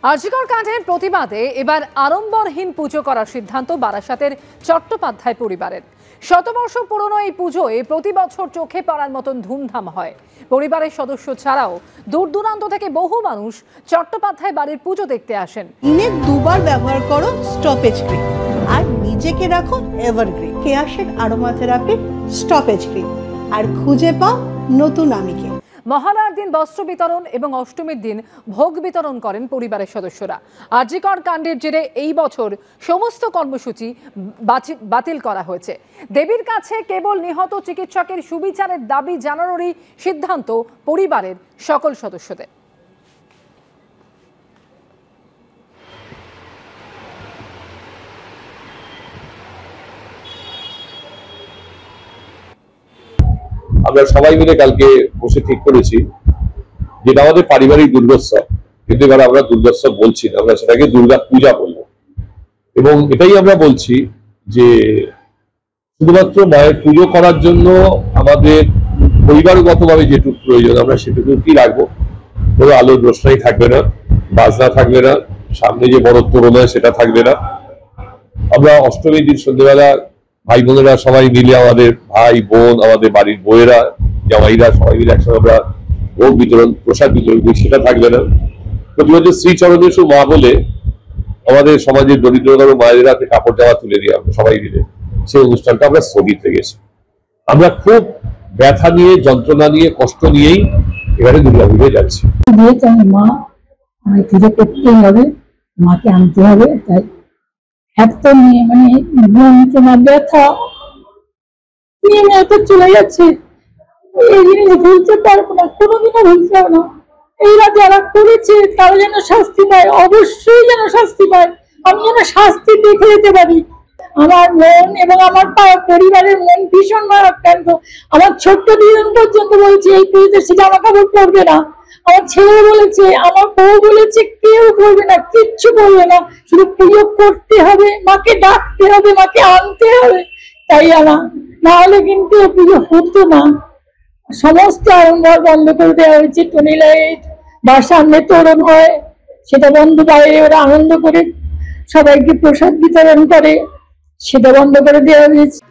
আরজিকর কাণ্ডের প্রতিবাদে এবার আড়ম্বরহীন পুজো করার সিদ্ধান্ত বারাসাতের চট্টোপাধ্যায় পরিবারের। শতবর্ষ পুরনো এই পুজোয় প্রতি বছর চোখে পড়ার মতন ধুমধাম হয়। পরিবারের সদস্য ছাড়াও দূর দূরান্ত থেকে বহু মানুষ চট্টোপাধ্যায় বাড়ির পুজো দেখতে আসেন। দিনে দুবার ব্যবহার করো স্টপেজ ক্রিম আর নিজেকে রাখো এভারগ্রিন। কেয়াশের আরোমা থেরাপি স্টপেজ ক্রিম আর খুঁজে পাও নতুন আমিকে। মহালয়ার দিন বস্ত্র বিতরণ এবং অষ্টমীর দিন ভোগ বিতরণ করেন পরিবারের সদস্যরা। আরজিকর কাণ্ডের জেরে এই বছর সমস্ত কর্মসূচি বাতিল করা হয়েছে। দেবীর কাছে কেবল নিহত চিকিৎসকের সুবিচারের দাবি জানানোরই সিদ্ধান্ত পরিবারের সকল সদস্যদের। আমরা সবাই মিলে কালকে বসে ঠিক করেছি যেটা আমাদের পারিবারিক দুর্গোৎসব, কিন্তু এবার আমরা দুর্গোৎসব বলছি না, আমরা সেটাকে দুর্গা পূজা বলবো। এবং এটাই আমরা বলছি যে শুধুমাত্র মায়ের পুজো করার জন্য আমাদের পরিবারগতভাবে যেটুকু প্রয়োজন আমরা সেটুকুই রাখবো। কোনো আলোর রোশনাই থাকবে না, বাজনা থাকবে না, সামনে যে বড় তোরণ হয় সেটা থাকবে না। আমরা অষ্টমীর দিন সন্ধ্যেবেলা ভাই বোনেরা সবাই মিলে, আমাদের ভাই বোন, আমাদের বাড়ির বউয়েরা, জামাইরা সবাই মিলে একসঙ্গে আমরা ভোগ বিতরণ, প্রসাদ বিতরণ করি, সেটা থাকবে না। প্রতি বছর শ্রীচরণেশ্বর মা বলে আমাদের সমাজের দরিদ্রতম মায়েদের হাতে কাপড় জামা তুলে দিয়ে আমরা সবাই মিলে সেই অনুষ্ঠানটা আমরা স্থগিত রেখেছি। আমরা খুব ব্যথা নিয়ে, যন্ত্রণা নিয়ে, কষ্ট নিয়েই এখানে দুর্গাপুজোয় যাচ্ছি। মা আমায় পুজো করতে হবে, মাকে আনতে হবে, তাই এত নিয়ে মানে যন্ত্রণা ব্যথা নিয়ে এত চলে যাচ্ছে। এই জিনিস ভুলতে পারবো না, কোনোদিনও ভুলতে পারবো না। এইরা যারা করেছে তারা যেন শাস্তি পায়, অবশ্যই যেন শাস্তি পায়। আমি যেন শাস্তি দেখে যেতে পারি। আমার মন এবং আমার পরিবারের মন ভীষণ মারাত্মক। আমার ছোট্ট দিন পর্যন্ত বলছে এই পুজোতে সে জামা কাপড় পরবে না। আমার ছেলে বলেছে, আমার বউ বলেছে কেউ করবে না, কিচ্ছু করবে না, শুধু পুজো করতে হবে, মাকে ডাকতে হবে, মাকে আনতে হবে। তাই আমার না হলে কিন্তু পুজো হতো না। সমস্ত আড়ম্বর বন্ধ করে দেওয়া হয়েছে। টনি লাইট বা সামনে তোরণ হয় সেটা বন্ধ, বাইরে ওরা আনন্দ করে সবাইকে প্রসাদ বিতরণ করে, সেটা বন্ধ করে দেওয়া হয়েছে।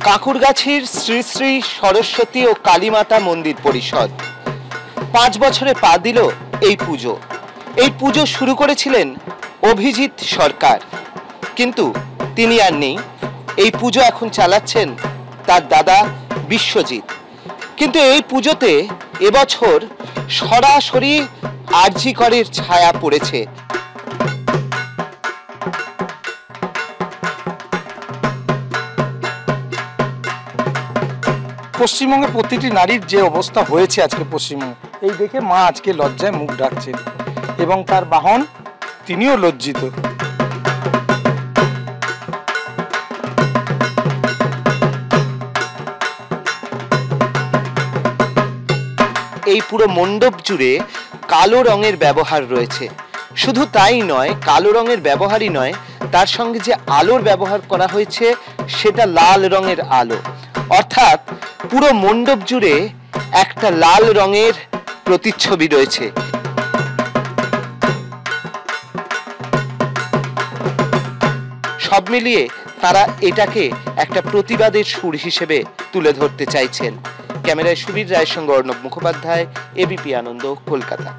কাকুরগাছির শ্রী শ্রী সরস্বতী ও কালীমাতা মন্দির পরিষদ 5 বছরে পা দিল এই পুজো। এই পুজো শুরু করেছিলেন অভিজিৎ সরকার, কিন্তু তিনি আর নেই। এই পুজো এখন চালাচ্ছেন তার দাদা বিশ্বজিৎ। কিন্তু এই পুজোতে এবছর সরাসরি আরজিকরের ছায়া পড়েছে। পশ্চিমবঙ্গের প্রতিটি নারীর যে অবস্থা হয়েছে আজকে পশ্চিমবঙ্গে, এই দেখে মা আজকে লজ্জায় মুখ ঢাকছেন এবং তার বাহন তিনিও লজ্জিত। এই পুরো মণ্ডপ জুড়ে কালো রঙের ব্যবহার রয়েছে। শুধু তাই নয়, কালো রঙের ব্যবহারই নয়, তার সঙ্গে যে আলোর ব্যবহার করা হয়েছে সেটা লাল রঙের আলো। অর্থাৎ পুরো মণ্ডপ জুড়ে একটা লাল রঙের প্রতিচ্ছবি রয়েছে। সব মিলিয়ে তারা এটাকে একটা প্রতিবাদের সুর হিসেবে তুলে ধরতে চাইছেন। ক্যামেরায় সুবীর রায়ের সঙ্গে অর্ণব মুখোপাধ্যায়, এবিপি আনন্দ, কলকাতা।